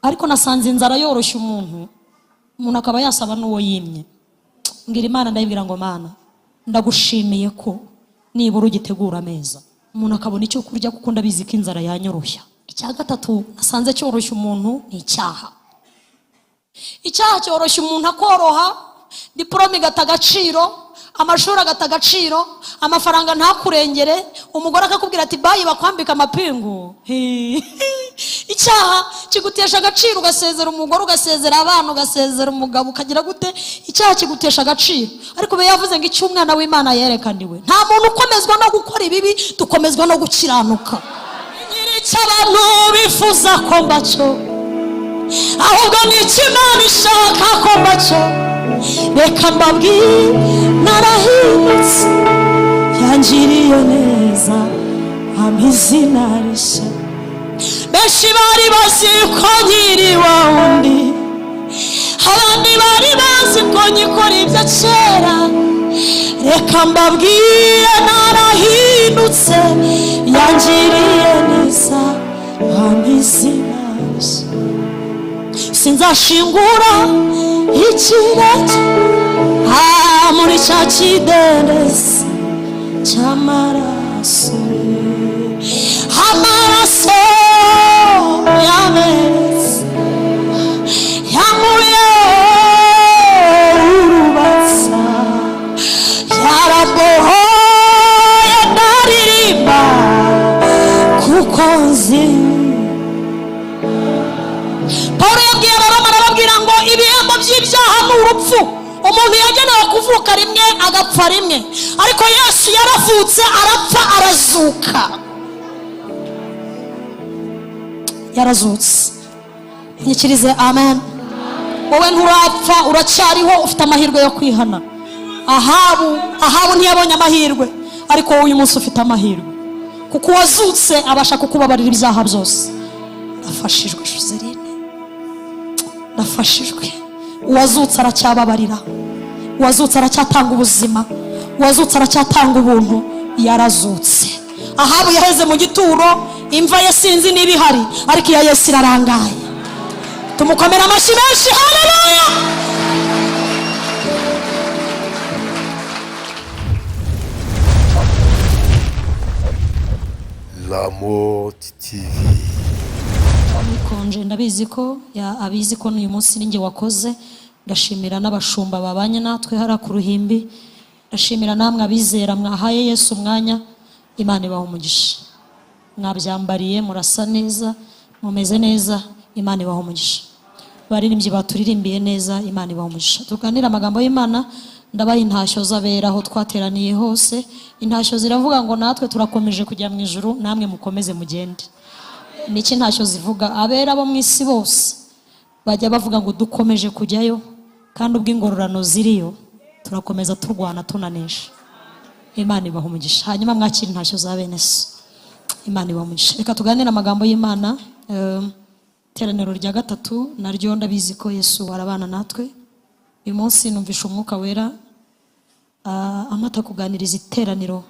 ariko nasanze inzara yoroshye umuntu akaba yasaba n'uwo yimye. Ngira Imana ndayibwira ngo Mana ndagushimiye ko nibura ugitegura ameza umuntu akabona icyo kurya kuko ndabizi ko inzara yanyoroshya. Icya gatatu nasanze cyoroshye umuntu ni icyaha. Icyaha cyoroshye umuntu akoroha, diplome igata agaciro, amashuri agata agaciro, amafaranga ntakurengere, umugore akakubwira ati bayi bakwambika amapingu. Icyaha kigutesha agaciro, ugasezera umugore, ugasezera abana, ugasezera umugabo, ukagira gute? Icyaha kigutesha agaciro. Ariko be yavuze ngo icyo umwana w'Imana yerekaniwe, nta muntu ukomezwa no gukora ibibi, dukomezwa no gukiranuka. Nyiricyo abantu bifuza ko mbacyo, ahubwo ni Imana ishaka ko mbacyo. Reka mbabwire narahindutse, yangiriye neza, ampa izina rishya. Benshi bari bazi ko nkiri wa wundi, abandi bari bazi ko nkikora ibya kera. Reka mbabwire narahindutse, yangiriye neza, ampa izina rishya. Sinzashingura ikirenge muri cya kidendezi cy'amaraso, amaraso yamenetse yankuye urubatsa, yarabohoye ndaririmba kuko nzi. Paulo yabwiye Abaroma arababwira ngo ibihembo by'ibyaha ni urupfu. Umuntu yagenewe kuvuka rimwe agapfa rimwe, ariko Yesu yaravutse arapfa arazuka. Yarazutse. Nyikirize amen. Wowe nturapfa, uracyariho, ufite amahirwe yo kwihana. Ahabu ntiyabonye amahirwe, ariko wowe uyu munsi ufite amahirwe, kuko wazutse abasha kukubabarira ibyaha byose. Afashijwe Joseline, nafashijwe. Uwazutse aracyababarira, uwazutse aracyatanga ubuzima, uwazutse aracyatanga ubuntu. Yarazutse. Ahabu yaheze mu gituro, imva ye sinzi niba ihari, ariko iya Yesu irarangaye. Tumukomera amashyi menshi. Haleluya. La Moti TV. Konje ndabizi ko abizi ko uyu munsi ninjye wakoze. Ndashimira n'abashumba babanye natwe hara ku ruhimbi. Ndashimira namwe abizera mwahaye Yesu umwanya. Imana ibahe umugisha. Mwabyambariye, murasa neza, mumeze neza. Imana ibahe umugisha. Baririmbyi baturirimbiye neza. Imana ibahe umugisha. Tuganira amagambo y'Imana. Ndabaha intashyo z'abera aho twateraniye hose. Intashyo ziravuga ngo natwe turakomeje kujya mu ijuru, namwe mukomeze mugende. Niki ntashyo zivuga? Abera bo mu isi bose bajya bavuga ngo dukomeje kujyayo, kandi ubw'ingororano ziriyo turakomeza turwana tunanesha. Imana ibahe umugisha. Hanyuma mwakira intashyo za bene so. Imana ibahe umugisha. Reka tuganire amagambo y'Imana. Teraniro rya gatatu naryo ndabizi ko Yesu arabana natwe. Uyu munsi numvisha umwuka wera amata kuganiriza iteraniro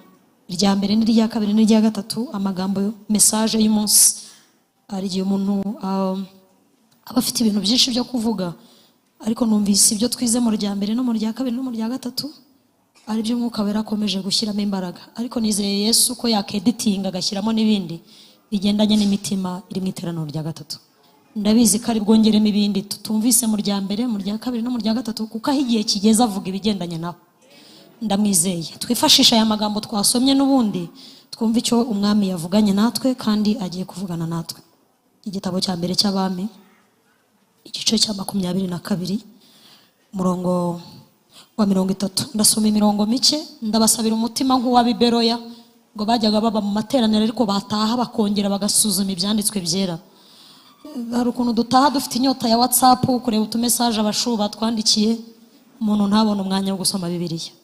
rya mbere n'irya kabiri n'irya gatatu. Amagambo message y'umunsi ari igihe umuntu aba afite ibintu byinshi byo kuvuga, ariko numvise ibyo twize mu rya mbere no mu rya kabiri no mu rya gatatu ari byo umwuka wera akomeje gushyiramo imbaraga. Ariko nizeye Yesu ko yakeditinga agashyiramo n'ibindi bigendanye n'imitima iri mu iteraniro rya gatatu. Ndabizi ko ari bwongeremo ibindi tutumvise mu rya mbere, mu rya kabiri no mu rya gatatu, kuko aho igihe kigeze avuga ibigendanye nabo. Ndamwizeye. Twifashisha aya magambo twasomye n'ubundi twumva icyo umwami yavuganye natwe kandi agiye kuvugana natwe. Igitabo cya mbere cy'Abami, igice cya 22 umurongo wa 30. Ndasoma imirongo mike, ndabasabira umutima nk'uwa Biberoya ngo bajyaga baba mu materaniro ariko bataha bakongera bagasuzuma ibyanditswe byera. Hari ukuntu dutaha dufite inyota ya WhatsApp kureba utumesaje abashuba twandikiye, umuntu ntabone umwanya wo gusoma Bibiliya.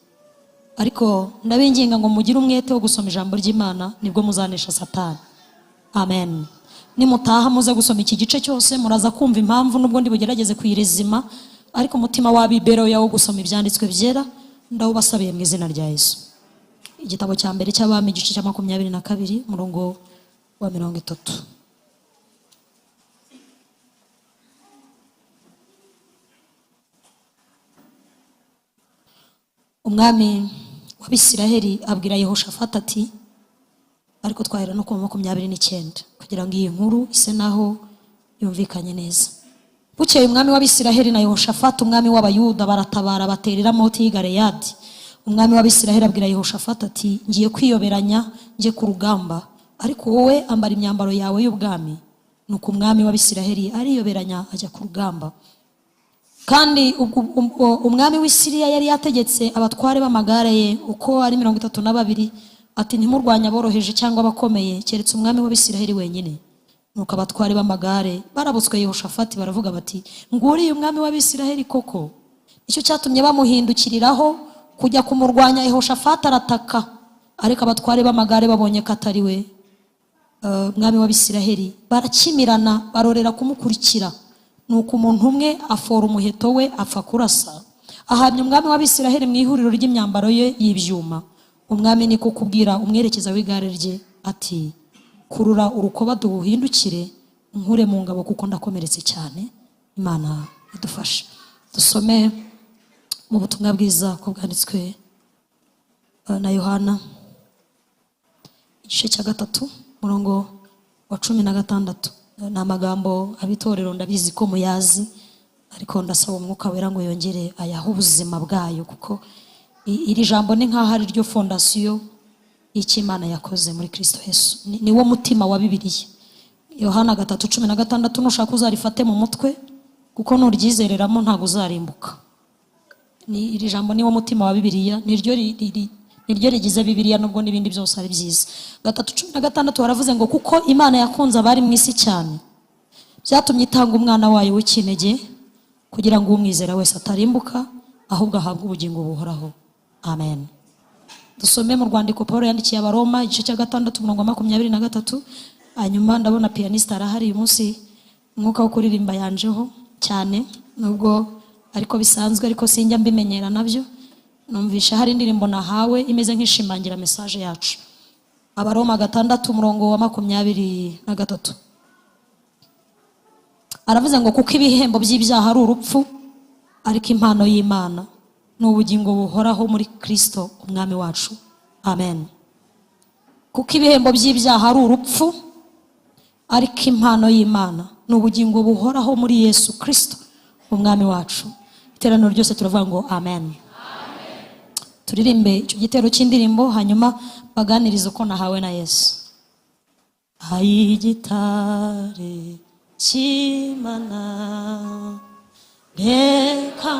Ariko ndabinginga ngo mugire umwete wo gusoma ijambo ry'Imana, nibwo muzanesha Satani. Amen. Nimutaha muze gusoma iki gice cyose muraza kumva impamvu nubwo ndi bugerageze kuyirezima, ariko umutima wa Biberoya wo gusoma ibyanditswe byera ndawubasabiye mu izina rya Yesu. Igitabo cya mbere cy'Abami igice cya 22 umurongo wa 30. umwami w'Abisiraheli abwira Yehoshafati ati, ariko twahera no ku 29 kugira ngo iyi nkuru ise naho yumvikanye neza. Bukeye umwami w'Abisiraheli na Yehoshafati umwami w'Abayuda baratabara baterera Moti y'i Galeyadi. Umwami w'Abisiraheli abwira Yehoshafati ati, ngiye kwiyoberanya ngiye ku rugamba, ariko wowe ambara imyambaro yawe y'ubwami. Nuko umwami w'Abisiraheli ariyoberanya ajya ku rugamba. Kandi umwami w'Isiriya yari yategetse abatware b'amagare ye uko ari 32 ati, ntimurwanya aboroheje cyangwa abakomeye keretse umwami w'Abisiraheli wenyine. Nuko abatware b'amagare barabutswe Yehoshafati baravuga bati, nguriye umwami w'Abisiraheli koko. Icyo cyatumye bamuhindukiriraho kujya kumurwanya. Yehoshafati arataka, ariko abatware b'amagare babonye ko atari we umwami w'Abisiraheli barakimirana barorera kumukurikira. Nuko umuntu umwe afora umuheto we apfa kurasa, ahamya umwami w'Abisiraheli mu ihuriro ry'imyambaro ye y'ibyuma. Umwami niko kubwira umwerekeza w'igare rye ati, kurura urukoba duhindukire nkure mu ngabo kuko ndakomeretse cyane. Imana idufashe. Dusome mu butumwa bwiza ko bwanditswe na Yohana igice cya 3 murongo wa 16. Ni amagambo abitorero ndabizi ko muyazi, ariko ndasaba umwuka wera ngo yongere ayahe ubuzima bwayo, kuko iri jambo ni nk'aho ari ryo fondasiyo y'Imana yakoze muri Kristo Yesu. Ni wo mutima wa Bibiliya. Yohana 3:16 nushaka uzarifate mu mutwe, kuko nuryizereramo ntago uzarimbuka. Iri jambo ni wo mutima wa Bibiliya, niryo rigize Bibiliya, nubwo n'ibindi byose ari byiza. 3:16 baravuze ngo, kuko Imana yakunze abari mu isi cyane byatumye itanga umwana wayo w'ikinege kugira ngo umwizera wese atarimbuka ahubwo ahabwe ubugingo buhoraho. Amen. Dusome mu rwandiko Paulo yandikiye Abaroma igice cya 6 murongo 23. Hanyuma ndabona pianiste arahari uyu munsi, umwuka wo kuririmba yanjeho cyane, nubwo ariko bisanzwe, ariko sinjya mbimenyera nabyo. Numvisha hari indirimbo nahawe imeze nk'ishimangira message yacu. Abaroma 6 murongo wa 23 aravuze ngo, kuko ibihembo by'ibyaha ari urupfu, ariko impano y'Imana ni ubugingo buhoraho muri Kristo umwami wacu. Amen. Kuko ibihembo by'ibyaha ari urupfu, ariko impano y'Imana ni ubugingo buhoraho muri Yesu Kristo umwami wacu. Iteraniro ryose turavuga ngo amen. Turirimbe icyo gitero cy'indirimbo, hanyuma baganiriza uko nahawe na Yesu. Ayigitare cy'Imana reka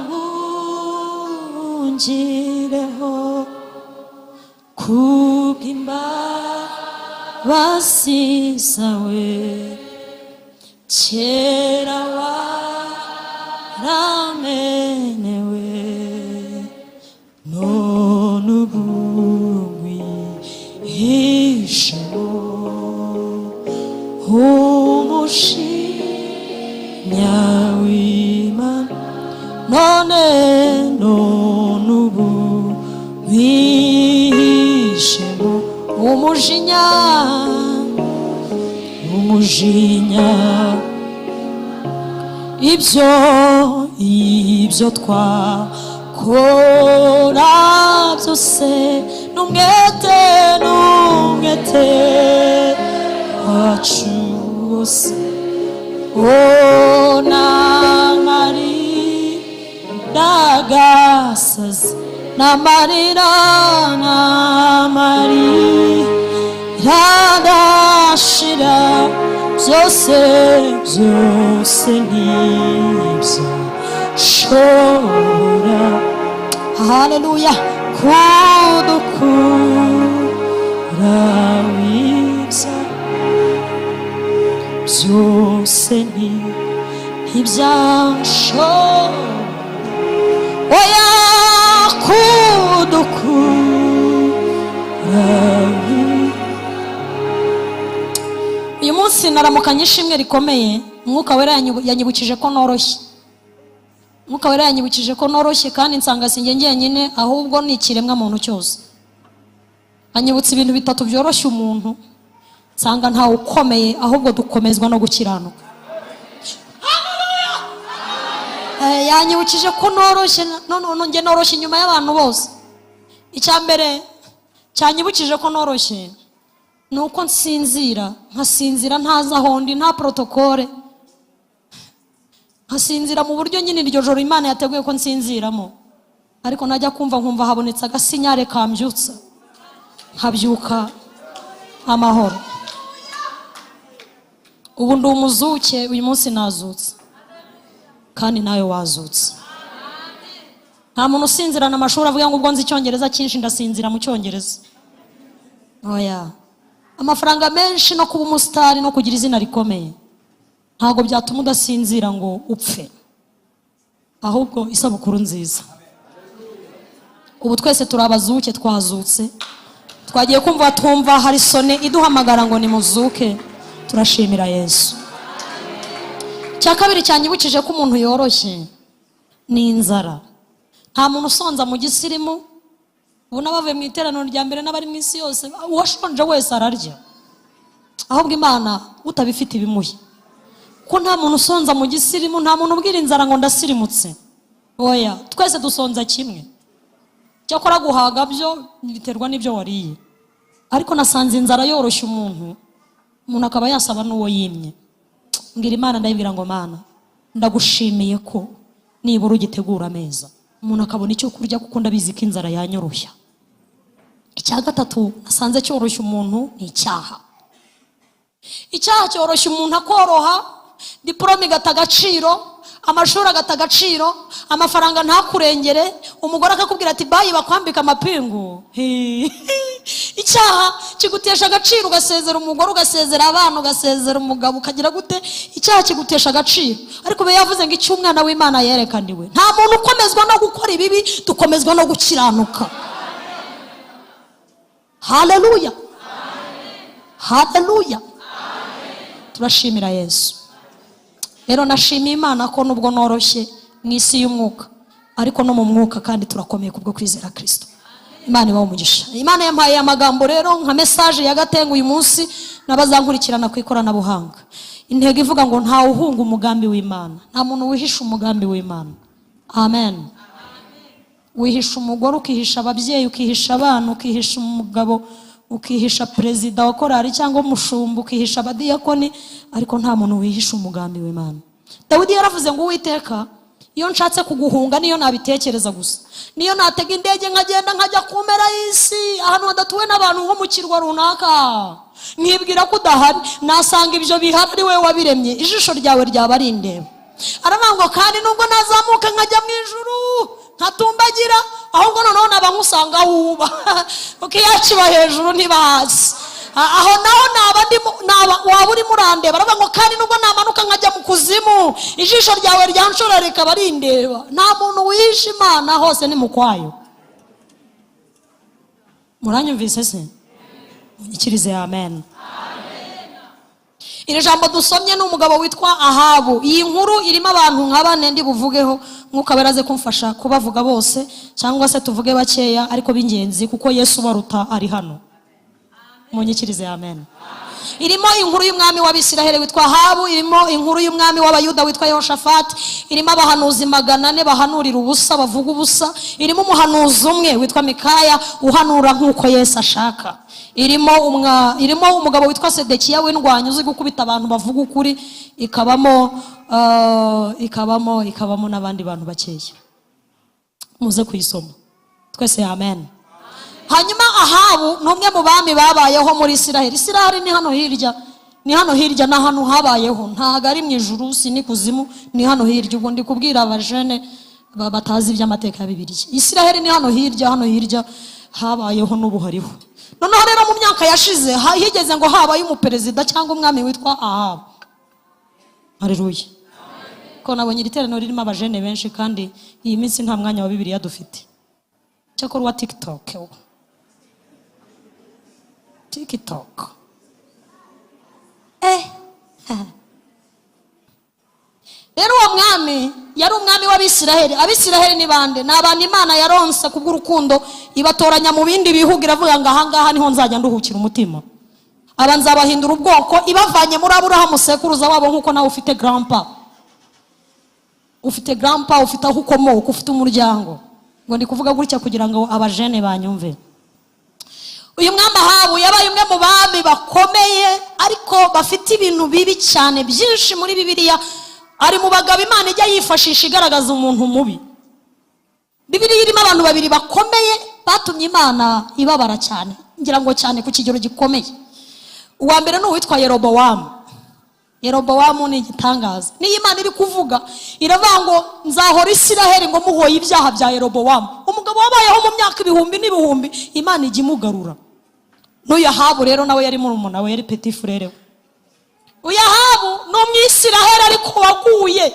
nkungireho kubw'imbabazi zawe, kera waramenewe none ubu nkwihisheho umushinya w'Imana. None ubu nkwihisheho umujinya ibyo twakora byose n'umwete wacu wose, n'agasazi n'amarira adashira, byose ntibyashobora, haleluya, kudukura wibya, byose ntibyashobora, oya kudukura. Uyu munsi naramukanye ishimwe rikomeye. Umwuka wera yanyibukije ko noroshye. Umwuka wera yanyibukije ko noroshye, kandi nsanga sinjye njyenyine, ahubwo ni ikiremwa muntu cyose. Anyibutsa ibintu bitatu byoroshye umuntu, nsanga ntawe ukomeye, ahubwo dukomezwa no gukiranuka. Yanyibukije ko noroshye, none njye noroshye inyuma y'abantu bose. icyambere cyanyibukije ko noroshye nuko nkasinzira ntaza hondi nta protokole, nkasinzira mu buryo nyine iryo joro Imana yateguye ko nsinziramo, ariko najya kumva nkumva habonetse agasinyare kambyutsa, nkabyuka amahoro. Ubu ndi umuzuke, uyu munsi nazutse kandi nawe wazutse. Nta muntu usinzirana amashuri avuga ngo ubwo nzi icyongereza cyinshi ndasinzira mu cyongereza. Oya, amafaranga menshi no kuba umusitari no kugira izina rikomeye ntabwo byatuma udasinzira ngo upfe, ahubwo isabukuru nziza. Ubu twese turi abazuke, twazutse, twagiye twumva hari sone iduhamagara ngo nimuzuke. Turashimira Yesu. Cya kabiri cyanyibukije ko umuntu yoroshye ni inzara. Nta muntu usonza mu gisirimu. Ubu n'abavuye mu iteraniro rya mbere n'abari mu isi yose, uwashonje wese ararya, ahubwo Imana utabifite ibimuhe. Ko nta muntu usonza mu gisirimu, nta muntu ubwira inzara ngo ndasirimutse. Oya, twese dusonza kimwe. Cyakora guhaga byo biterwa n'ibyo wariye, ariko nasanze inzara yoroshye umuntu akaba yasaba n'uwo yimye. Ngira Imana, ndayibwira ngo Mana, ndagushimiye ko nibura ugitegura ameza umuntu akabona icyo kurya, kuko ndabizi ko inzara yanyoroshya. Icya gatatu nasanze cyoroshye umuntu ni icyaha. Icyaha cyoroshye umuntu akoroha, diplome igata agaciro, amashuri agata agaciro, amafaranga ntakurengere, umugore akakubwira ati bayi bakwambika amapingu. Icyaha kigutesha agaciro, ugasezera umugore, ugasezera abana, ugasezera umugabo, ukagira gute. Icyaha kigutesha agaciro. Ariko be yavuze ngo icyo umwana w'Imana yerekaniwe. Nta muntu ukomezwa no gukora ibibi, dukomezwa no gukiranuka. Haleluya, haleluya. Turashimira Yesu. Rero nashimiye Imana ko nubwo noroshye mu isi y'umwuka, ariko no mu mwuka kandi turakomeye kubwo kwizera Kristo. Imana ibahe umugisha. Imana yampaye amagambo rero nka message ya Gatenga uyu munsi n'abazankurikirana ku ikoranabuhanga. Intego ivuga ngo nta uhunga umugambi w'Imana, nta muntu wihisha umugambi w'Imana. Amen. Wihisha umugore, ukihisha ababyeyi, ukihisha abana, ukihisha umugabo, ukihisha perezida wa korari cyangwa umushumba, ukihisha abadiyakoni, ariko nta muntu wihisha umugambi w'Imana. Dawidi yaravuze ngo Uwiteka, iyo nshatse kuguhunga niyo nabitekereza gusa, niyo natega indege nkagenda nkajya ku mpera y'isi ahantu hadatuwe n'abantu nko mu kirwa runaka, nkibwira ko udahari, nasanga ibyo bihari ari wowe wabiremye, ijisho ryawe ryaba ari indeba. Aravuga ngo kandi nubwo nazamuka nkajya mu ijuru nkatumbagira, ahubwo noneho naba nkusanga aho uba, ukiyakiba hejuru ntiba hasi, aho naho waba uri murandeba. Aravuga ngo kandi nubwo namanuka nkajya mu kuzimu, ijisho ryawe ryanshora rikaba rindeba. Nta muntu wihisha Imana, hose ni mukwayo. Muranyumvise se? Munyikirize amen. Iri jambo dusomye ni umugabo witwa Ahabu. Iyi nkuru irimo abantu nka bane ndi buvugeho, Mwuka baraze kumfasha kubavuga bose, cyangwa se tuvuge bakeya ariko b'ingenzi, kuko Yesu baruta ari hano. Munyikirize amen. Irimo inkuru y'umwami w'Abisiraheli witwa Ahabu, irimo inkuru y'umwami w'Abayuda witwa Yehoshafati, irimo abahanuzi 400 bahanurira ubusa, bavuga ubusa, irimo umuhanuzi umwe witwa Mikaya uhanura nk'uko Yesu ashaka, irimo umugabo witwa Sedekiya w'indwanyi uzi gukubita abantu bavuga ukuri, ikabamo n'abandi bantu bakeya. Muze kuyisoma twese amen. Hanyuma Ahabu numwe mu bami babayeho muri Isiraheli. Isiraheli ni hano hirya, na hano habayeho, ntago ari mu ijuru, si ni kuzimu, ni hano hirya. Ubwo ndi kubwira abajene batazi iby'amateka ya Bibiliya. Isiraheli ni hano hirya habayeho n'ubu hariho. Noneho rero mu myaka yashize higeze ngo habaye umuperezida cyangwa umwami witwa Ahabu. Haleluya. Ko nabonye iteraniro ririmo abajene benshi, kandi iyi minsi nta mwanya wa Bibiliya dufite. Cyakora wa TikTok. Rero uwo mwami yari umwami w'Abisiraheli. Abisiraheli ni bande? Ni abantu Imana yaronse kubw'urukundo ibatoranya mu bindi bihugu, iravuga ngo ahangaha niho nzajya nduhukira umutima. Aba nzabahindura ubwoko, ibavanye muri Aburahamu sekuruza wabo, nk'uko nawe ufite grandpa, ufite aho ukomoka, ufite umuryango. ngo ndi kuvuga gutya kugira ngo abajene banyumve. Uyu mwami Ahabu yabaye umwe mu bami bakomeye ariko bafite ibintu bibi cyane byinshi muri Bibiliya. Ari mu bagabo Imana ijya yifashisha igaragaza umuntu mubi. Bibiliya irimo abantu babiri bakomeye batumye Imana ibabara cyane, ngira ngo cyane ku kigero gikomeye. Uwa mbere ni uwitwa Yerobowamu. Yerobowamu ni igitangaza. Niyo Imana iri kuvuga iravuga ngo nzahora Isiraheli ngo muhoye ibyaha bya Yerobowamu. Umugabo wabayeho mu myaka ibihumbi n'ibihumbi, Imana ijya imugarura. N'uyu Ahabu rero nawe yari murumuna we, yari petit frere we. Uyu Ahabu ni Umwisiraheli ariko waguye.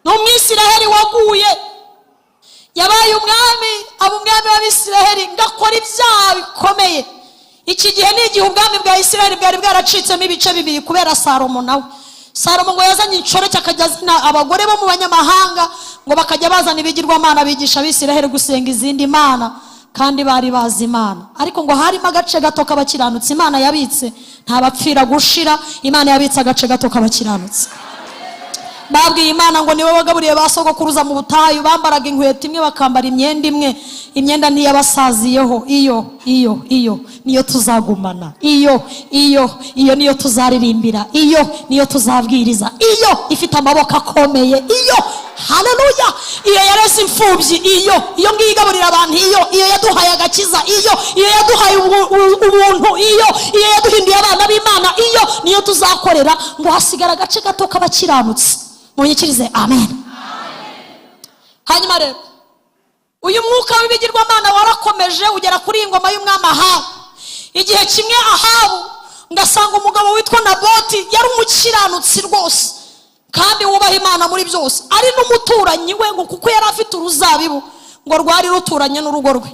Ni Umwisiraheli waguye. Yabaye umwami, aba umwami w'Abisiraheli ngakora ibyaha bikomeye. Iki gihe ni igihe ubwami bwa Isiraheli bwari bwaracitsemo ibice bibiri kubera Salomo nawe. Salomo ngo yazanye inshoreke akajya azana abagore bo mu banyamahanga ngo bakajya bazana ibigirwamana bigisha Abisiraheli gusenga izindi mana kandi bari bazi Imana. Ariko ngo harimo agace gato k'abakiranutsi Imana yabitse, nta bapfira gushira. Imana yabitse agace gato k'abakiranutsi. Babwiye Imana ngo niwe wagaburiye basogokuruza mu butayu, bambaraga inkweto imwe bakambara imyenda imwe. Imyenda niyo yabasaziyeho, iyo niyo tuzagumana, iyo niyo tuzaririmbira, iyo niyo tuzabwiriza, iyo ifite amaboko akomeye, iyo haleluya, iyo yarese imfubyi, iyo ngiyo igaburira abantu, iyo yaduhaye agakiza, iyo yaduhaye ubuntu, iyo yaduhinduye abana b'Imana, iyo niyo tuzakorera. Ngo hasigara agace gato k'abakiranutsi. Munyikirize amen. Hanyuma rero uyu mwuka w'ibigirwamana warakomeje ugera kuri ingoma y'umwami Ahabu. Igihe kimwe Ahabu ngasanga umugabo witwa Naboti yari umukiranutsi rwose kandi wubaha Imana muri byose, ari n'umuturanyi we ngo kuko yari afite uruzabibu ngo rwari ruturanye n'urugo rwe.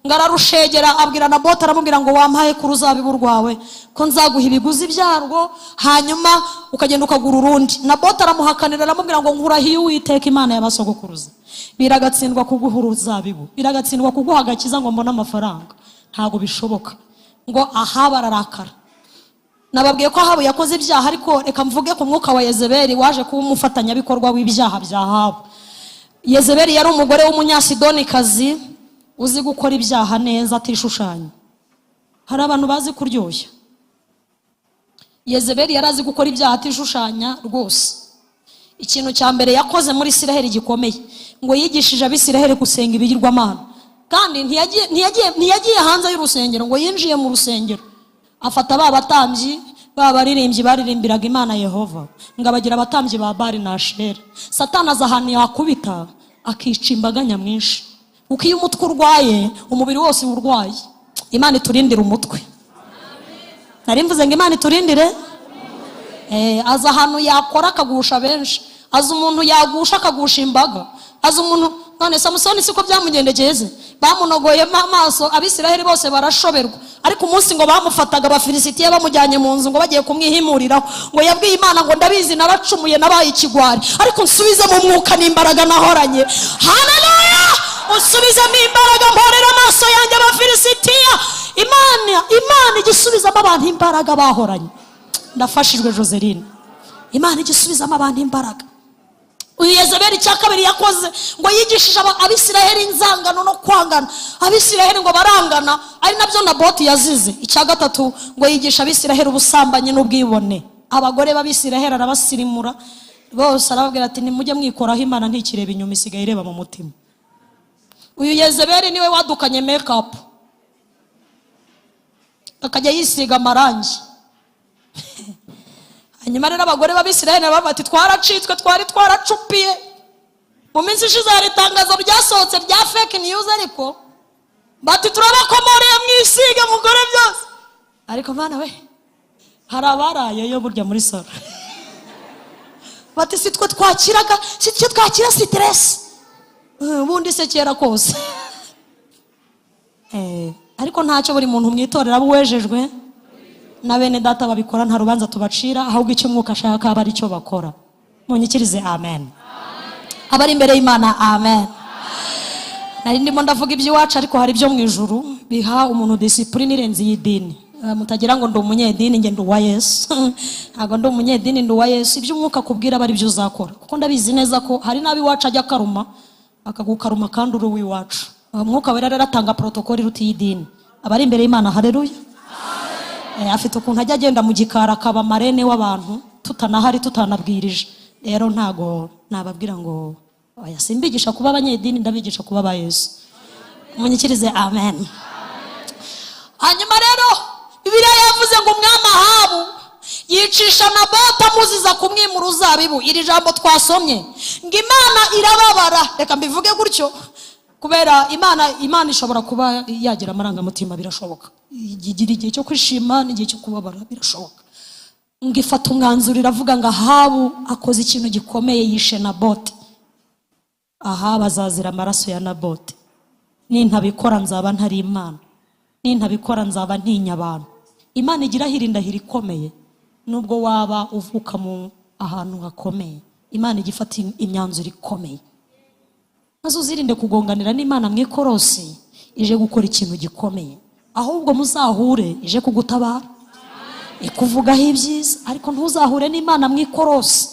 Ngararushegera abwira Naboti, aramubwira ngo wampaye ku ruzabibu rwawe ko nzaguha ibiguzi byarwo hanyuma ukagenda ukagura urundi. Naboti aramuhakanira aramubwira ngo nkurahiye Uwiteka Imana y'abasogokuruza, biragatsindwa kuguha uruzabibu, biragatsindwa kuguha agakiza ngo mbone amafaranga, ntago bishoboka. Ngo Ahabu ararakara. Nababwiye ko Ahabu yakoze ibyaha, ariko reka mvuge ku mwuka wa Yezebeli waje kuba umufatanyabikorwa w'ibyaha bya Ahabu. Yezebeli yari umugore w'umunyasidonikazi uzi gukora ibyaha neza atishushanya. Hari abantu bazi kuryoshya. Yezebeli yari azi gukora ibyaha atishushanya rwose. Ikintu cya mbere yakoze muri Isiraheli gikomeye, ngo yigishije Abisiraheli gusenga ibigirwamana. Kandi ntiyagiye hanze y'urusengero, ngo yinjiye mu rusengero afata batambyi baririmbyi baririmbiraga Imana Yehova, ngo abagira abatambyi ba Bali na Ashera. Satani aza ahantu yakubita akica imbaga nyamwinshi. Uko iyo umutwe urwaye umubiri wose urwaye. Imana iturindire umutwe. Nari mvuze ngo Imana iturindire. Aza ahantu yakora akagusha benshi, aza umuntu yagusha akagusha imbaga, aza umuntu. None Samusoni siko byamugendekeze, bamunogoye amaso, Abisiraheli bose barashoberwa. Ariko umunsi ngo bamufataga Abafilisitiya bamujyanye mu nzu ngo bagiye kumwihimuriraho, ngo yabwiye Imana ngo ndabizi naracumuye nabaye ikigwari, ariko nsubize mu mwuka n'imbaraga nahoranye. Haleluya! Usubizemo imbaraga mporera amaso yanjye Abafilisitiya. Imana igisubizamo abantu imbaraga bahoranye. Ndafashijwe Joseline. Imana igisubizamo abantu imbaraga. Uyu Yezebeli cya kabiri yakoze ngo yigishije Abisiraheli inzangano no kwangana. Abisiraheli ngo barangana, ari nabyo Naboti yazize. Icya gatatu ngo yigisha Abisiraheli ubusambanyi n'ubwibone. Abagore b'Abisiraheli arabasirimura bose, arababwira ati nimujye mwikoraho, Imana ntikireba inyuma isigaye ireba mu mutima. Uyu Yezebeli niwe wadukanye makeup, akajya yisiga amarangi. Hanyuma rero abagore b'Abisiraheli baba bati twaracitswe, twari twaracupiye. Mu minsi ishize hari itangazo ryasohotse rya fake news, ariko bati turabakomoreye mwisiga mugore byose. Ariko bana we, hari abarayeyo burya muri salo. Bati sitwe twakiraga, sitwe twakira stress. Ubundi se kera kose. Ariko ntacyo buri muntu mwitorera buwejejwe na bene data babikora, nta rubanza tubacira, ahubwo icyo mwuka ashaka aba ari cyo bakora. Munyikirize amen. Abari imbere y'Imana amen. Nari ndimo ndavuga iby'iwacu, ariko hari ibyo mu ijuru biha umuntu discipline irenze y'idini. Mutagira ngo ndi umunyedini nge ndi uwa Yesu. Ntabwo ndi umunyedini, ndi uwa Yesu. Ibyo umwuka kubwira bari byo uzakora, kuko ndabizi neza ko hari nabi wacu ajya karuma akagukaruma kandi uri uw'iwacu. Umwuka wera rero atanga protokoli ruti y'idini. Abari imbere y'Imana, haleluya. Afite ukuntu ajya agenda mu gikara akaba marene w'abantu tutanahari tutanabwirije. Rero ntago nababwira ngo oya, simbigisha kuba abanyedini, ndabigisha kuba ba Yesu. Munyikirize amen. Hanyuma rero Bibiliya yavuze ngo umwami Ahabu yicisha Naboti amuziza kumwimura uruzabibu. Iri jambo twasomye ngo Imana irababara, reka mbivuge gutyo, kubera Imana ishobora kuba yagira amarangamutima, birashoboka. Igira igihe cyo kwishima n'igihe cyo kubabara, birashoboka. Ngo ifata umwanzuro iravuga ngo Ahabu akoze ikintu gikomeye, yishe Naboti. Ahabu azazira amaraso ya Naboti. Nintabikora nzaba ntari Imana, nintabikora nzaba ntinya abantu. Imana igira hirindahira ikomeye. Nubwo waba uvuka mu ahantu hakomeye, Imana igifata imyanzuro ikomeye. Maze uzirinde kugonganira n'Imana mwikorosi ije gukora ikintu gikomeye. Ahubwo muzahure ije kugutabara, ikuvugaho ibyiza, ariko ntuzahure n'Imana mwikorosi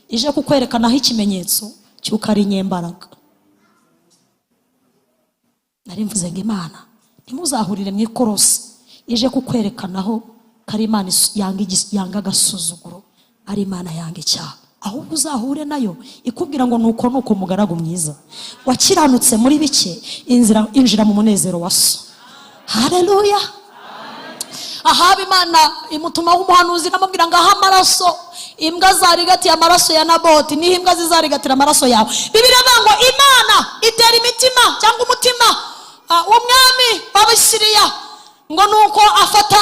ije kukwerekanaho ikimenyetso cy'uko ari inyembaraga. Nari mvuze ngo Imana ntimuzahurire mwikorosi ije kukwerekanaho kari Imana yanga agasuzuguro, ari Imana yanga icyaha. Ahubwo uzahure nayo ikubwira ngo nuko mugaragu mwiza wakiranutse muri bike, injira mu munezero wa so. Haleluya. Ahabu Imana imutuma umuhanuzi namubwira ngo aha amaraso imbwa zarigatiye amaraso ya Naboti niho imbwa zizarigatira amaraso yawe. Bibiliya ivuga ngo Imana itera imitima cyangwa umutima w'umwami w'Abasiriya, ngo nuko afata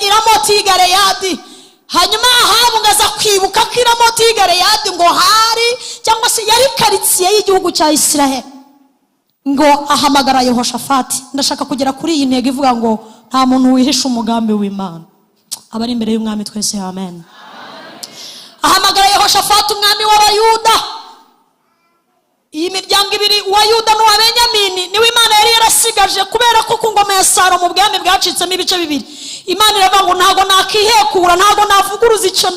Iramoti y'Galeyadi. Hanyuma Ahabu ngaza kwibuka ko Iramoti y'Galeyadi ngo hari cyangwa se yari karitsiye y'igihugu cya Israel. Ngo ahamagara Yehoshafati. Ndashaka kugera kuri iyi ntego ivuga ngo nta muntu wihisha umugambi w'Imana. Abari imbere y'umwami twese amen. Ahamagara Yehoshafati umwami w'Abayuda. Iyi miryango ibiri, uwa Yuda n'uwa Benyamini, niwe Imana yari yarasigaje kubera ko ku ngoma ya Salomo ubwami bwacitsemo ibice bibiri. Imana iravuga ngo ntago nakihekura, ntago navuguruza icyo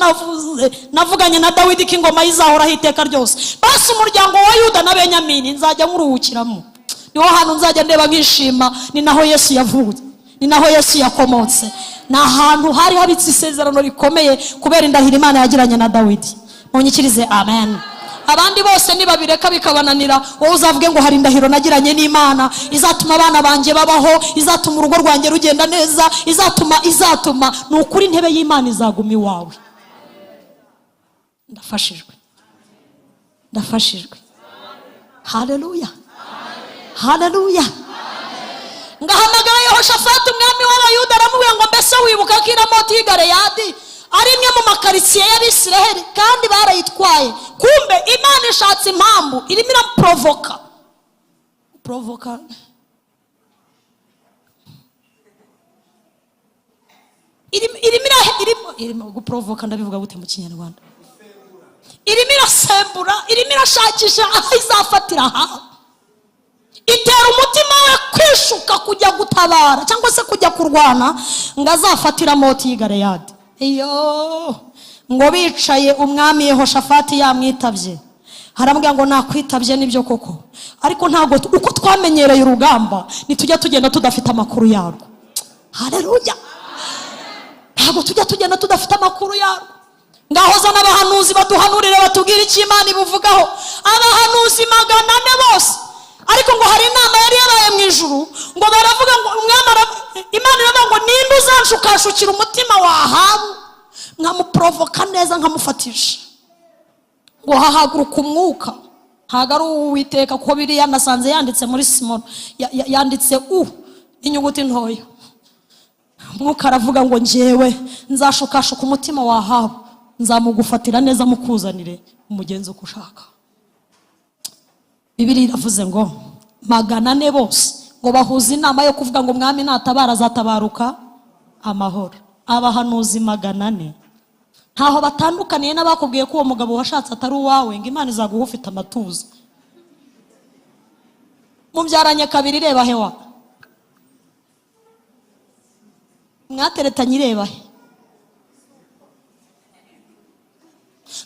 navuganye na Dawidi ko ingoma yizahoraho iteka ryose. Basi umuryango wa Yuda na Benyamini nzajya nkuruhukiramo, niho hantu nzajya ndeba nkishima. Ni naho Yesu yavuye, ni naho Yesu yakomotse. Ni ahantu hari habitse isezerano rikomeye kubera indahiro Imana yagiranye na Dawidi. Munyikirize amen. Abandi bose nibabireka bikabananira, wowe uzavuge ngo hari indahiro nagiranye n'Imana izatuma abana banjye babaho, izatuma urugo rwanjye rugenda neza, izatuma nukuri intebe y'Imana izaguma iwawe. Ndafashijwe. Haleluya. Haleluya. Ngahamagara Yehoshafati umwami w'Abayuda aramubwira ngo mbese wibuka ko Iramoti y'Galeyadi ari imwe mu makaritsiye y'Abisiraheli kandi barayitwaye. Kumbe Imana ishatse impamvu irimo iraprovoka. Irimo guprovoka, ndabivuga gute mu Kinyarwanda? Irimo irasembura, irimo irashakisha aho izafatira Ahabu. Itera umutima we kwishuka kujya gutabara cyangwa se kujya kurwana ngo azafatira Iramoti y'Galeyadi. Iyo ngo bicaye umwami Yehoshafati yamwitabye, haramubwira ngo nakwitabye nibyo koko, ariko ntago uko twamenyereye urugamba nitujya tugenda tudafite amakuru yarwo. Haleluya. Ntago tujya tugenda tudafite amakuru yarwo. Ngahoza n'abahanuzi baduhanurire batubwire icyo Imana ibuvugaho. Abahanuzi 400 bose, ariko ngo hari inama yari yabaye mu ijuru, ngo baravuga ngo Imana iravuga ngo nimba uzanshukashukira umutima wa Ahabu nkamuprovoka neza nkamufatisha, ngo hahaguruka umwuka. Ntago ari Uwiteka kuko Bibiliya nasanze yanditse muri Simon, yanditse inyuguti ntoya. Umwuka aravuga ngo njyewe nzashukashuka umutima wa Ahabu, nzamugufatira neza mukuzanire umugenzo kushaka. Bibiliya iravuze ngo 400 bose ngo bahuza inama yo kuvuga ngo umwami natabara azatabaruka amahoro. Abahanuzi 400 ntaho batandukaniye n'abakubwiye ko uwo mugabo washatse atari uwawe, ngo Imana izaguha ufite amatuza. Mubyaranye kabiri, reba hewa mwateretanye, reba he.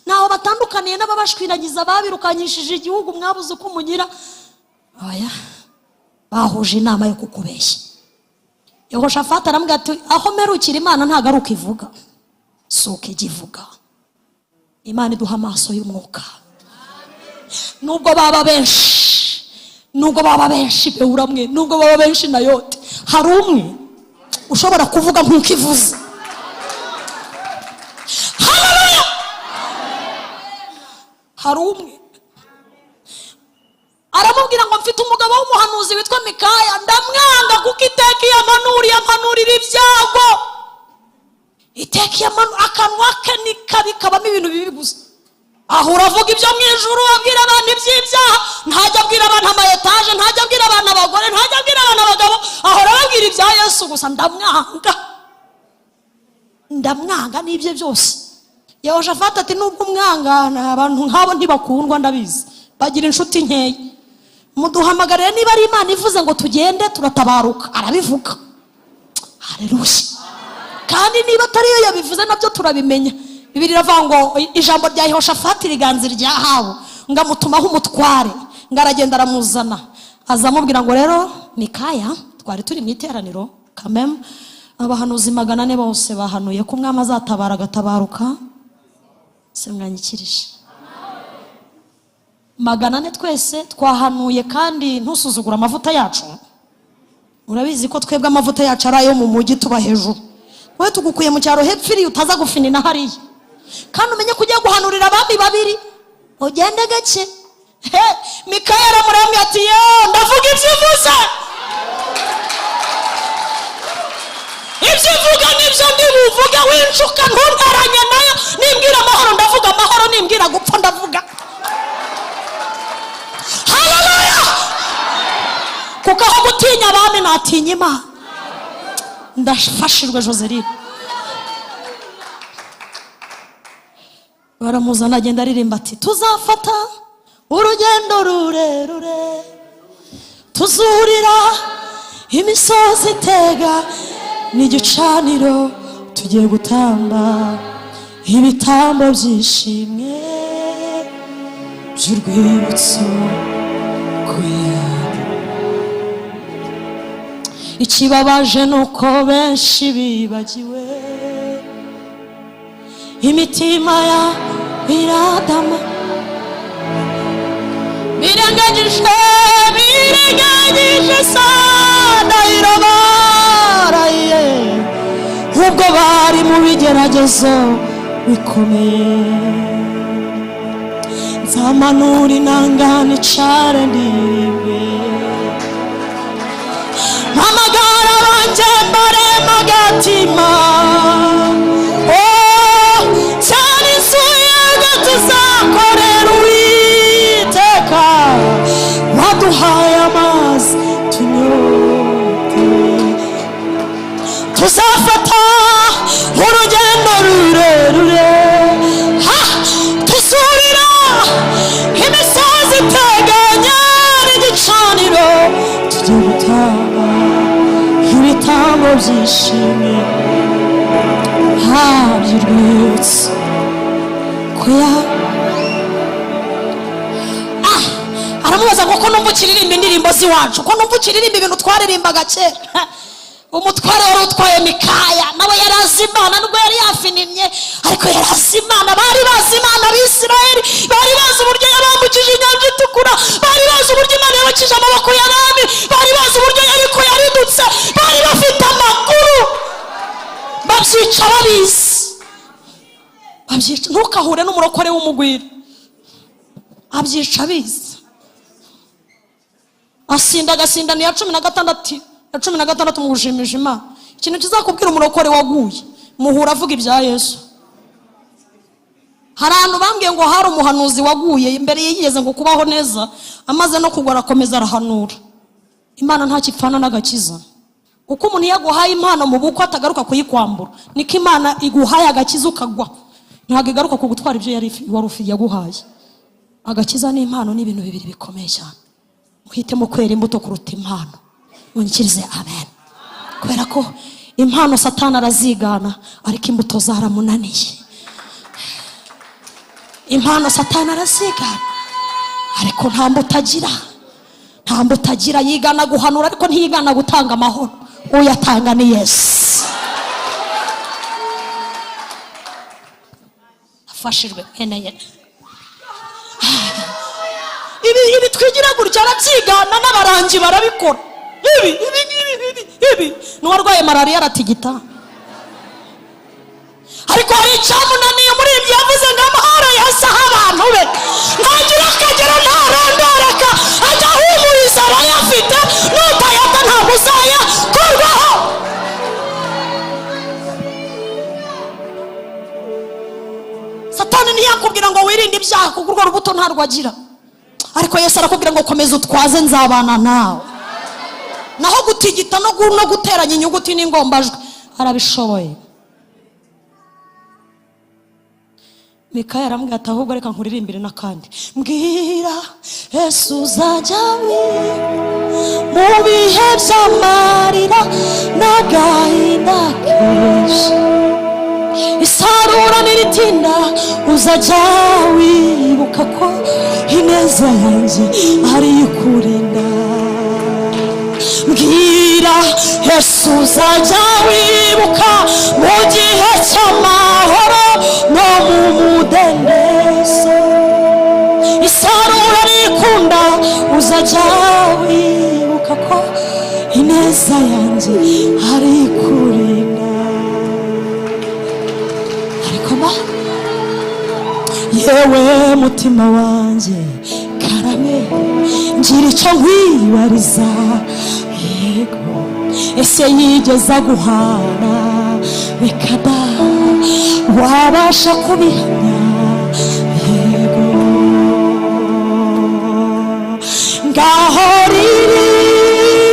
Ntaho batandukaniye n'ababashwiragiza babirukanyishije igihugu mwabuze uko mugira. Oya, bahuje inama yo kukubeshya. Yehoshafati aramubwira ati aho mperukira Imana ntago ari ukivuga, si ukigivuga. Imana iduha amaso y'umwuka. Nubwo baba benshi Bewuramwe, nubwo baba benshi Nayote, hari umwe ushobora kuvuga nk'uko ivuze. Haleluya! Hari umwe aramubwira ngo mfite umugabo w'umuhanuzi witwa Mikaya, ndamwanga kuko iteka yamanurira ibyago. Iteka akanwa ke ni kabi, kabamo ibintu bibi gusa. Aho uravuga ibyo mu ijuru, abwira abantu iby'ibyaha, ntajya abwira abantu amayetaje, ntajya abwira abantu abagore, ntajya abwira abantu abagabo, aho urababwira ibya Yesu gusa. Ndamwanga n'ibyo byose. Yehoshafati ati nubwo umwangana, abantu nk'abo ntibakundwa ndabizi, bagira inshuti nkeya. Muduhamagarire niba ari Imana ivuze ngo tugende turatabaruka, arabivuga. Haleluya! Kandi niba atari yo yabivuze nabyo turabimenya. Bibiliya iravuga ngo ijambo rya Yehoshafati riganza irya Ahabu, ngamutumaho umutware, ngaragenda aramuzana, azamubwira ngo rero Mikaya, twari turi mu iteraniro kameme, abahanuzi 400 bose bahanuye ko umwami azatabara agatabaruka. Se mwanyikirije 400 twese twahanuye, kandi ntusuzugura amavuta yacu. Urabizi ko twebwe amavuta yacu ari ayo mu mujyi tuba hejuru. Wowe tugukuye mu cyaro hepfiri utaza gufinina hariya, kandi umenye kujya guhanurira abami 2, ugende gake. Mikaya aramurambye ati yo ndavuga ibyivuze, ibyivuga nibyo ndibuvuge, winshuka ntuntaranye nayo. Nimbwira amahoro ndavuga amahoro, nimbwira gupfa ndavuga. Haleluya! Kuko aho gutinya abami natinya Imana. Ndafashirwe Joseline. Baramuzana agenda aririmba ati tuzafata urugendo rurerure, tuzurira imisozi itega n'igicaniro, tugiye gutamba ibitambo byishimye by'urwibutso kuya. Ikibabaje nuko benshi bibagiwe, imitima ya biradama, birengagije sana irabaraye, ubwo bari mu bigeragezo bikomeye. Nzamanura inanga nicare ndirimbe, mpamagara banjye mbarema agatima. Cyane isuyaga tuzakorera Uwiteka, waduhaye amazi tunyote. Tuzafata urugendo rurerure, tuzurira imisozi iteganye n'igicaniro, tugiye gutanga ibitambo byishimye by'urwibutso kuya. Aramubaza ngo ko numva ukiririmba indirimbo z'iwacu, ko numva ukiririmba ibintu twaririmbaga kera. Umutware wari utwaye Mikaya nawe yari azi Imana, nubwo yari yafinimye ariko yari azi Imana. Bari bazi Imana Abisirayeli, bari bazi uburyo yabambukije inyanja itukura, bari bazi uburyo Imana yabakije amaboko y'abami, bari bazi uburyo Yeriko yaridutse, bari bafite amakuru, babyica babizi. Ntukahure n'umurokore w'umugwira, abyica abizi. Agasinda ni ya 16 mu gushimisha Imana. Ikintu kizakubwira umurokore waguye, muhura avuga ibya Yesu. Hari abantu bambwiye ngo hari umuhanuzi waguye imbere yigeze ngo kubaho neza, amaze no kugwa arakomeza arahanura. Imana nta kipfana n'agakiza. Uko umuntu yaguhaye impano mu bukwe atagaruka kuyikwambura, niko Imana iguhaye agakiza ukagwa, ntabwo igaruka kugutwara ibyo wari ufite yaguhaye. Agakiza n'impano ni ibintu bibiri bikomeye cyane. Muhitemo kwera imbuto kuruta impano. Munyikirize amen. Kubera ko impano Satani arazigana, ariko imbuto zaramunaniye. Impano Satani arazigana, ariko nta mbuto agira. nta mutagira, yigana guhanura ariko ntiyigana gutanga amahoro. Uyatanga ni Yesu. Afashijwe nkeneye ibi twigira gutya arabyigana n'abarangi barabikora. Ibi n'uwarwaye malariya aratigita, ariko hari icyamunaniye muri ibyo yavuze ngo amahoro yasa abantu be ntagira akagera ntarondoreka, ajya ahumuriza abayafite, n'utayata ntabwo uzayakorwaho. Satani ntiyakubwira ngo wirinde ibyaha kuko urwo rubuto ntarwo agira, ariko Yesu arakubwira ngo komeza utwaze nzabana nawe. Naho gutigita no guteranya inyuguti n'ingombajwi arabishoboye. Mikaya aramubwira ati ahubwo reka nkuririmbire n'akandi. Mbwira Yesu uzajya mu bihe by'amarira n'agahinda kenshi, isarura niritinda uzajya wibuka ko ineza yanjye ari ikurinda. Mbwira Yesu uzajya wibuka mu gihe cy'amahoro no mu mudendezo, isarura rikunda uzajya wibuka ko ineza yanjye ari ikurinda. Yewe mutima wanjye karame ngira icyo nkwibariza, yego ese yigeza guhana reka da wabasha kubihamya, yego ngaho ririmba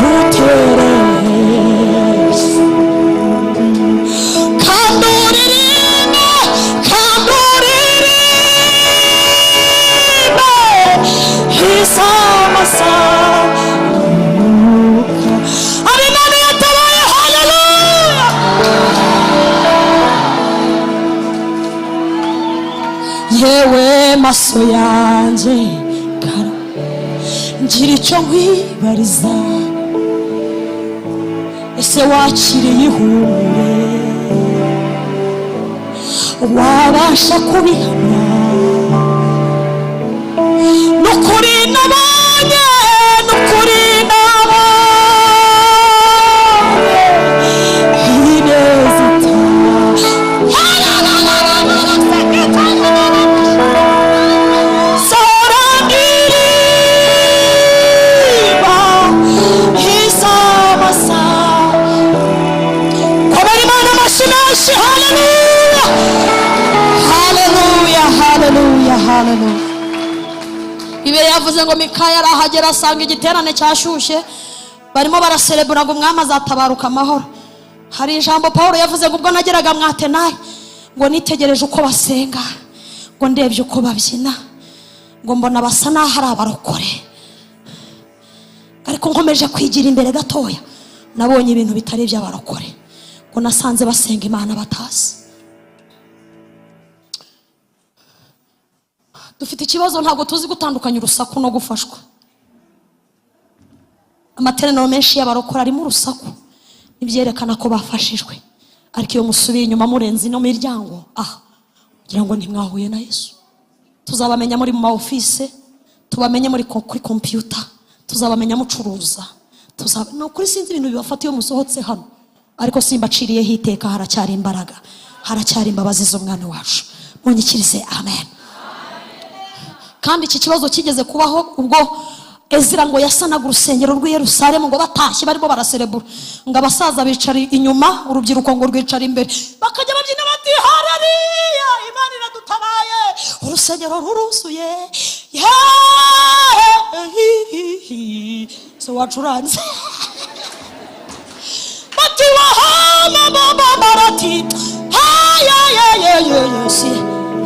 utere yewe maso yanjye ngira icyo nkwibariza, ese wakiriye ihumure wabasha kubihamya, n'ukuri nabonye n'ukuri nabonye ineza Bibiliya yavuze ngo Mikaya arahagera asanga igiterane cyashushe barimo baraserebura ngo umwami azatabaruka amahoro. Hari ijambo Paulo yavuze ngo ubwo nageraga mwatenaye ngo nitegereje uko basenga, ngo ndebye uko babyina, ngo mbona basa naho ari abarokore, ariko nkomeje kwigira imbere gatoya nabonye ibintu bitari iby'abarokore, ngo nasanze basenga Imana batazi. Dufite ikibazo, ntabwo tuzi gutandukanya urusaku no gufashwa. Amateraniro menshi y'abarokora arimo urusaku nibyerekana ko bafashijwe, ariko iyo musubiye inyuma murenze ino miryango kugira ngo ntimwahuye na Yesu. Tuzabamenya muri mu office, tubamenye muri kuri computer, tuzabamenya mucuruza, no kuri sinzi ibintu bibafata iyo musohotse hano, ariko simbaciriye hiteka, haracyari imbaraga, haracyari imbabazi z'umwana wacu. Munyikirize amen. Kandi iki kibazo kigeze kubaho ubwo Ezira ngo yasanaga urusengero rw'i Yerusalemu, ngo batashye barimo baraserebura, ngo abasaza bicara inyuma, urubyiruko ngo rwicara imbere, bakajya babyina bati haleluya Imana iradutabaye, urusengero ruruzuye, so wacuranze bati wahama baba barati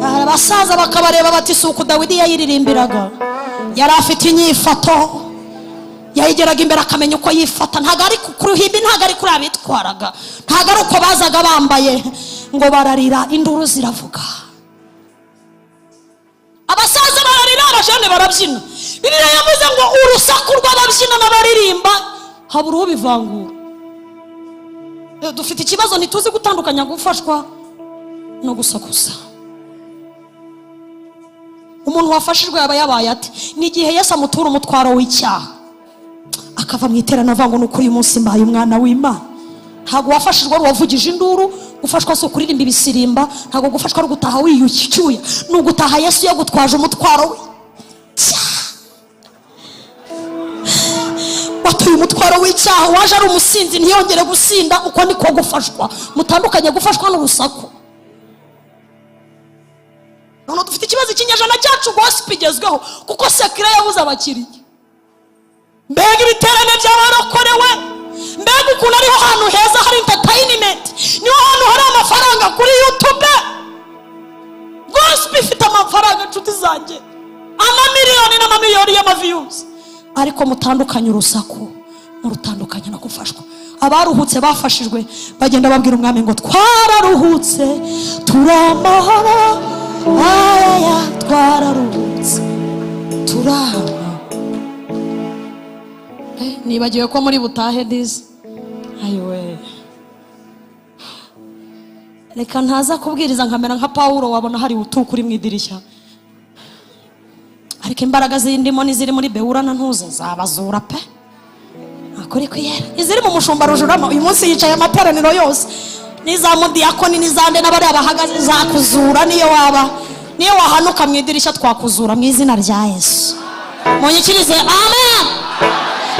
abasaza bakabareba bati suku Dawidi yayiririmbiraga, yari afite inyifato, yayigeraga imbere akamenya uko yifata, ntago ari kuruhimbi, ntago ari kuri abitwaraga, ntago ari uko bazaga bambaye, ngo bararira induru ziravuga, abasaza bararira abajene barabyina. Bibiliya yavuze ngo urusaku rw'ababyina n'abaririmba habura uwo bivangura. Dufite ikibazo ntituzi gutandukanya gufashwa no gusakuza. Umuntu wafashijwe yaba yabaye ati n'igihe Yesu amutura umutwaro w'icyaha akava mu iterana avango no kuri umunsi mbaye umwana w'Imana. Ntago wafashijwe ari wavugije induru, gufashwa so kuririmba ibisirimba, ntago gufashwa ari gutaha wiyucyuya, no gutaha Yesu yagutwaje umutwaro we. Watuye umutwaro w'icyaha, waje ari umusinzi ntiyongere gusinda, uko niko gufashwa. Mutandukanye gufashwa n'urusaku. None dufite ikibazo ikinyejana cyacu gospel igezweho kuko sekire yabuze abakiriya. Mbega ibiterane by'abarokorewe, mbega ukuntu ariho hantu heza hari entertainment, niho hantu hari amafaranga kuri YouTube. Gospel ifite amafaranga nshuti zanjye, amamiliyoni n'amamiliyoni y'amaviews. Ariko mutandukanye urusaku, murutandukanye no gufashwa. Abaruhutse bafashijwe bagenda babwira umwami ngo twararuhutse turamahoro, aya twararuhutse turama. Nibagiwe ko muri butahe dizi. Ayiwe, reka ntaza kubwiriza nkamera nka Paulo wabona hari utukuri mu idirishya. Ariko imbaraga zindimo niziri muri Beurana ntuze zabazura pe. Akuri kwiyera iziri mu mushumba rujurama uyu munsi yicaye amateraniro yose, nizamudiyakoni nizande n'abari abahagaze zakuzura. Niyo wahanuka mu idirishya twakuzura mu izina rya Yesu. Munyikirize amen,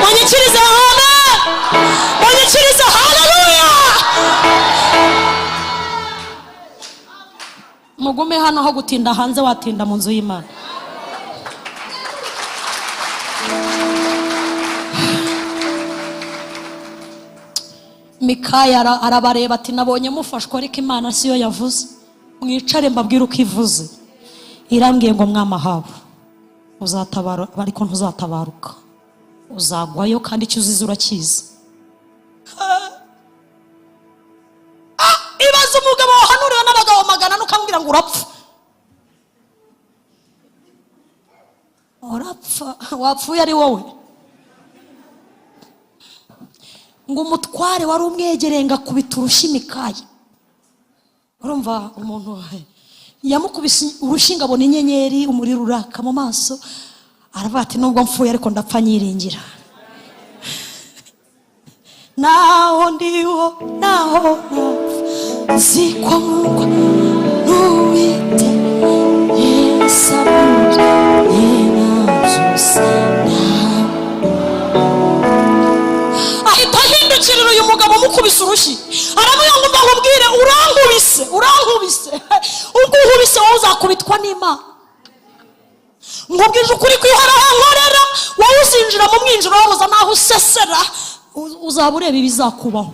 munyikirize amen, munyikirize haleluya. Mugume hano aho gutinda hanze, watinda mu nzu y'Imana. Mikaya arabareba ati nabonye mufashwa ariko Imana siyo yavuze. Mwicare mbabwire uko ivuze. Irambwiye ngo mwamahabu uzatabara ariko ntuzatabaruka, uzagwayo kandi icyo uzize urakizi. Ibaze umugabo wahanuriwe n'abagabo magana n'ukambwira ngo urapfa. Urapfa, wapfuye ari wowe. Ngo umutware wari umwegereye ngakubita urushyi Mikaya. Urumva umuntu yamukubise urushinga abona inyenyeri, umuriro uraka mu maso, aravuga ati nubwo mfuye ariko ndapfa nyiringira. Naho ndiho naho ziko nk'uko n'uwite yesabuze yenazuse. Ahita ahindukirira uyu mugabo mukubise urushyi, aramubwira ngo mbabwire urankubise ubwo uhubise wowe uzakubitwa n'Imana. Nkubwije ukuri kwihora nkorera, wowe uzinjira mu mwinjiro wabuza naho usesera, uzaba ureba ibizakubaho.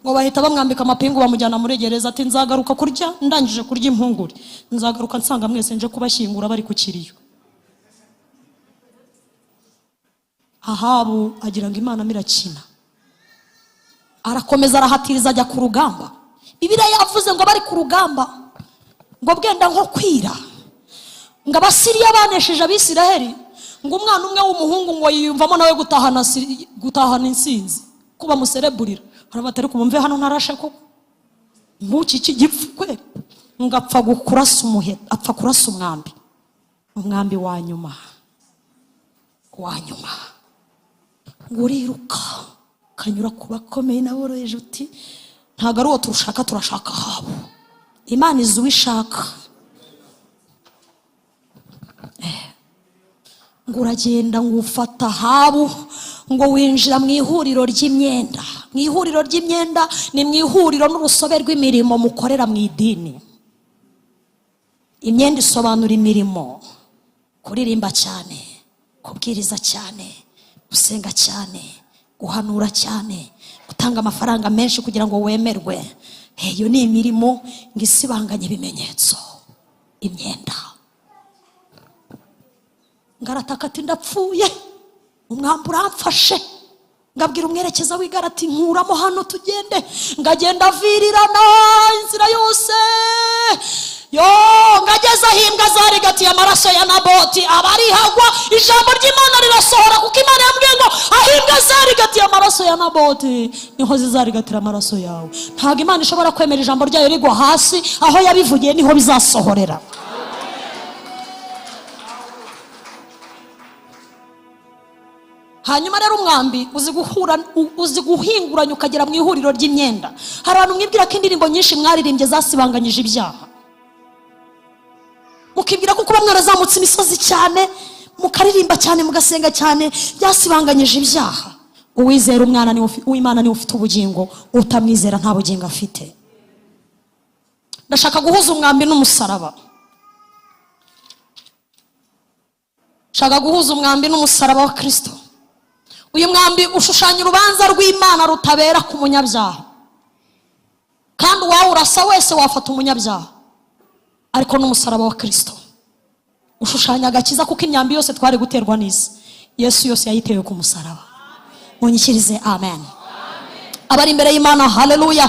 Ngo bahita bamwambika amapingu bamujyana muri gereza. Ati nzagaruka kurya, ndangije kurya impungure nzagaruka nsanga mwese nje kubashyingura bari ku kiriyo. Ahabu agira ngo Imana mirakina, arakomeza arahatiriza ajya ku rugamba. Bibiliya yavuze ngo bari ku rugamba ngo bwenda nko kwira, ngo Abasiriya banesheje Abisiraheli, ngo umwana umwe w'umuhungu ngo yiyumvamo nawe gutahana insinzi kuba musereburira. Arabatari kumumve hano ntarashe ko muki kigipfukwe, ngo apfa kurasa umuheto, apfa kurasa umwambi wa nyuma ngo uriruka kanyura ku bakomeye n'aboroheje uti ntago ari uwo turashaka Ahabu. Imana izi uwishaka. Ngo uragenda ngo ufata Ahabu, ngo winjira mu ihuriro ry'imyenda. Mu ihuriro ry'imyenda ni mu ihuriro n'urusobe rw'imirimo mukorera mu idini. Imyenda isobanura imirimo: kuririmba cyane, kubwiriza cyane, gusenga cyane, guhanura cyane, gutanga amafaranga menshi kugira ngo wemerwe. Iyo ni imirimo ngisibanganye ibimenyetso. Imyenda. Ngarataka ati ndapfuye, umwambi uramfashe. Ngabwira umwerekeza w'igare ati nkuramo hano tugende. Ngagenda avirirana inzira yose, yo ngageza himbwa zarigatiye amaraso ya Naboti abarihagwa ijambo ry'Imana rirasohora kuko Imana yambwiye ngo ahimbwa zarigatiye amaraso ya Naboti niho zizarigatira amaraso yawe. Ntabwo Imana ishobora kwemera ijambo ryayo rigwa hasi, aho yabivugiye niho bizasohorera. Hanyuma rero umwambi uzi guhinguranya ukagera mu ihuriro ry'imyenda. Hari abantu mwibwira ko indirimbo nyinshi mwaririmbye zasibanganyije ibyaha, mukibwira ko kuba mwarazamutse imisozi cyane mukaririmba cyane mugasenga cyane byasibanganyije ibyaha. Uwizera umwana w'Imana niwe ufite ubugingo, utamwizera nta bugingo afite. Ndashaka guhuza umwambi n'umusaraba. Shaka guhuza umwambi n'umusaraba wa Kristo. Uyu mwambi ushushanya urubanza rw'Imana rutabera ku munyabyaha, kandi wawe urasa wese wafata umunyabyaha. Ariko n'umusaraba wa Kristo ushushanya agakiza, kuko imyambi yose twari guterwa n'isi Yesu yose yayitewe ku musaraba. Munyikirize amen. Abari imbere y'Imana haleluya.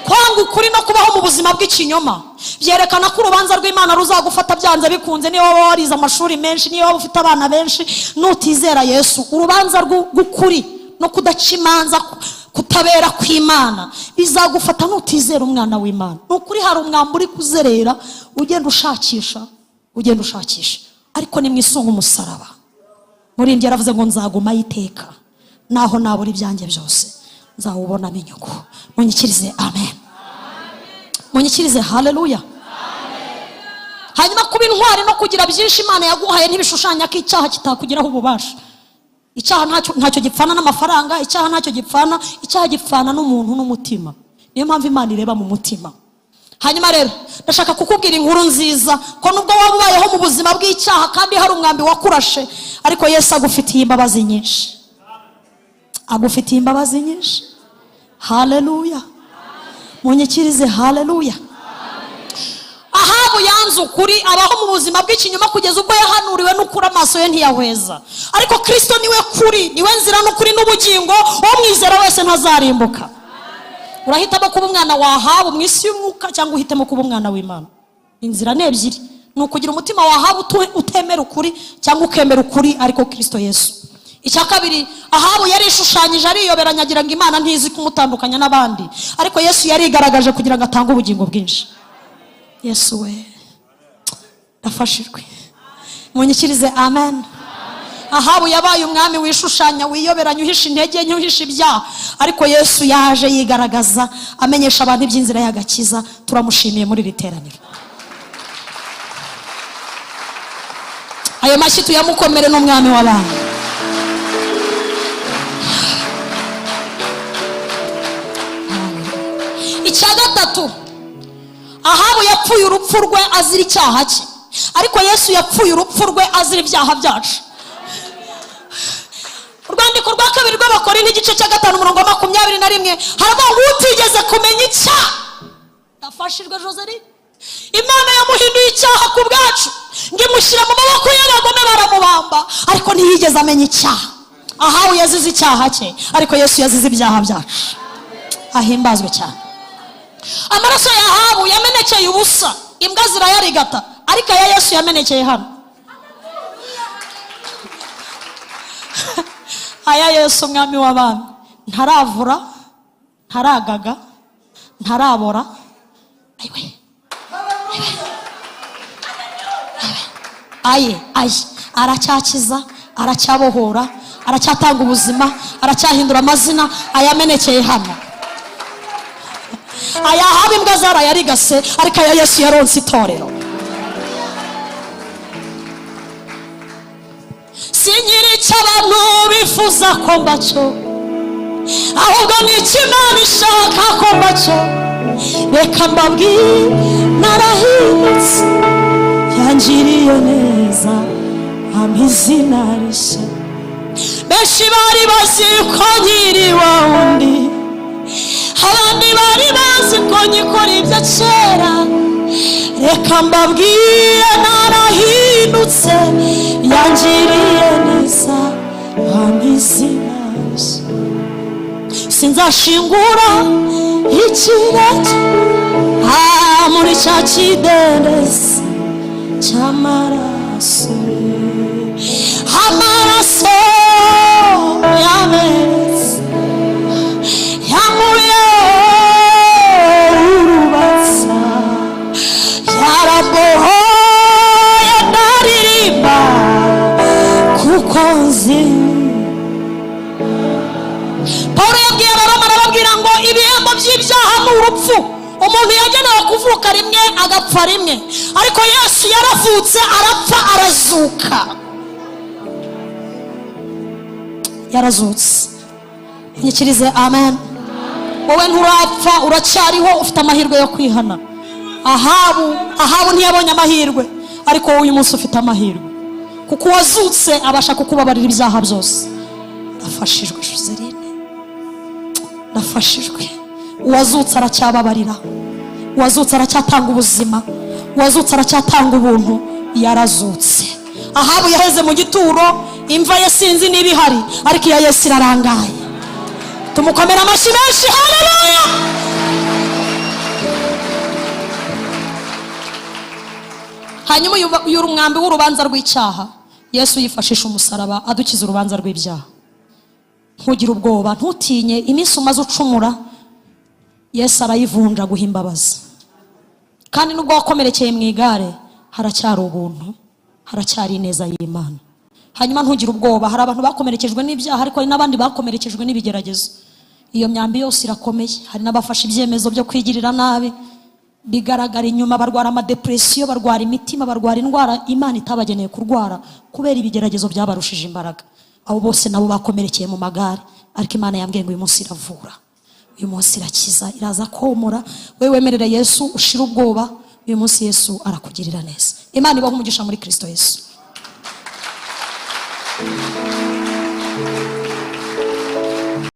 Kwanga ukuri no kubaho mu buzima bw'ikinyoma byerekana ko urubanza rw'Imana ruzagufata byanze bikunze. Niyo waba warize amashuri menshi, niyo waba ufite abana benshi, nutizera Yesu, urubanza rw'ukuri no kudaca imanza kutabera kw'Imana bizagufata nutizera umwana w'Imana. Nukuri hari umwambi uri kuzerera ugenda ushakisha ariko ni mwisunga umusaraba. Murindi yaravuze ngo nzaguma iteka naho nabura ibyanjye byose nzawubonamo inyungu. Munyikirize amen. Munyikirize haleluya. Hanyuma kuba intwari no kugira byinshi Imana yaguhaye ntibishushanya ko icyaha kitakugiraho ububasha. Icyaha ntacyo gipfana n'amafaranga, icyaha ntacyo gipfana, icyaha gipfana n'umuntu n'umutima. Niyo mpamvu Imana ireba mu mutima. Hanyuma rero ndashaka kukubwira inkuru nziza ko nubwo waba ubayeho mu buzima bw'icyaha kandi hari umwambi wakurashe, ariko Yesu agufitiye imbabazi nyinshi. Agufitiye imbabazi nyinshi. Haleluya. Munyikirize haleluya. Ahabu yanze ukuri abaho mu buzima bw'ikinyoma kugeza ubwo yahanuriwe n'ukuri amaso ye ntiyahweza. Ariko Kristo niwe kuri, niwe nzira n'ukuri n'ubugingo, uwo mwizera wese ntazarimbuka. Urahitamo kuba umwana wa Ahabu mu isi y'umwuka cyangwa uhitemo kuba umwana w'Imana. Inzira ni ebyiri, ni ukugira umutima wa Ahabu utemera ukuri cyangwa ukemera ukuri ariko Kristo Yesu. Icya kabiri, Ahabu yari ishushanyije ariyoberanya agira ngo Imana ntizi kumutandukanya n'abandi, ariko Yesu yarigaragaje kugira ngo atange ubugingo bwinshi. Yesu we afashirwe. Munyikirize amen. Ahabu yabaye umwami wishushanya, wiyoberanya, uhisha intege nke, uhisha ibyaha, ariko Yesu yaje yigaragaza amenyesha abantu iby'inzira y'agakiza. Turamushimiye muri iri teraniro. Ayo mashyi tuyamukomere n'umwami w'abantu. Icya gatatu, Ahabu yapfuye urupfu rwe azira icyaha cye, ariko Yesu yapfuye urupfu rwe azira ibyaha byacu. Urwandiko rwa kabiri rw'Abakorinto igice cya 5:21 haravuga ngo utigeze kumenya icyaha yafashirwe. Joseline, Imana yamuhinduye icyaha ku bwacu ngo imushyira mu maboko y'abagome baramubamba, ariko ntiyigeze amenya icyaha. Ahabu yazize icyaha cye, ariko Yesu yazize ibyaha byacu. Ahimbazwe cyane. Amaraso ya Ahabu yamenekeye ubusa, imbwa zirayarigata, ariko aya Yesu yamenekeye hano. Aya Yesu umwami w'abami ntaravura, ntaragaga, ntarabora. Aye aracyakiza, aracyabohora, aracyatanga ubuzima, aracyahindura amazina. Ayamenekeye hano. Aya Ahabu imbwa zarayarigase, ariko aya Yesu yaronse itorero. Sinyiri icyo abantu bifuza ko mbacyo, ahubwo ni icyo Imana ishaka ko mbacyo. Reka mbabwire narahindutse, yangiriye neza, ampa izina rishya. Benshi bari bazi ko nkiri wa wundi, abandi bari bazi ko nyikora ibyo kera. Reka mbabwire narahindutse, yangiriye neza, ampa izina rishya. Sinzi azashingura ikirenge muri cya kidendezi cy'amaraso, amaraso yamenetse yankuye urubanza, yarabohoye ndaririmba kuko nzi. Pawulo yabwiye Abaroma arababwira ngo ibihembo by'ibyaha ni urupfu. Umuntu yagenewe kuvuka rimwe agapfa rimwe, ariko Yesu yaravutse arapfa arazuka. Yarazutse. Nyikirize amen. Wowe nturapfa, uracyariho, ufite amahirwe yo kwihana. Ahabu ntiyabonye amahirwe, ariko wowe uyu munsi ufite amahirwe, kuko wazutse abasha kukubabarira ibyaha byose. Ndafashijwe Joseline, ndafashijwe. Uwazutse aracyababarira, uwazutse aracyatanga ubuzima, uwazutse aracyatanga ubuntu. Yarazutse. Ahabu yaheze mu gituro, imva ye sinzi niba ihari, ariko iya Yesu irarangaye. Tumukomera amashyi menshi. Haleluya. Hanyuma yuri umwambi w'urubanza rw'icyaha. Yesu yifashisha umusaraba adukiza urubanza rw'ibyaha. Ntugire ubwoba, ntutinye. Iminsi umaze ucumura, Yesu arayivunja guha imbabazi. Kandi nubwo wakomerekeye mu igare, haracyari ubuntu, haracyari ineza y'Imana. Hanyuma ntugire ubwoba. Hari abantu bakomerekejwe n'ibyaha, ariko hari n'abandi bakomerekejwe n'ibigeragezo. Iyo myambi yose irakomeye. Hari n'abafashe ibyemezo byo kwigirira nabi, bigaragara inyuma, barwara amadepresiyo, barwara imitima, barwara indwara Imana itabageneye kurwara kubera ibigeragezo byabarushije imbaraga. Abo bose nabo bakomerekeye mu magare, ariko Imana yambwiye ngo uyu munsi iravura, uyu munsi irakiza, iraza komora. Wewe wemerere Yesu, ushira ubwoba. Uyu munsi Yesu arakugirira neza. Imana ibahe umugisha muri Kristo Yesu.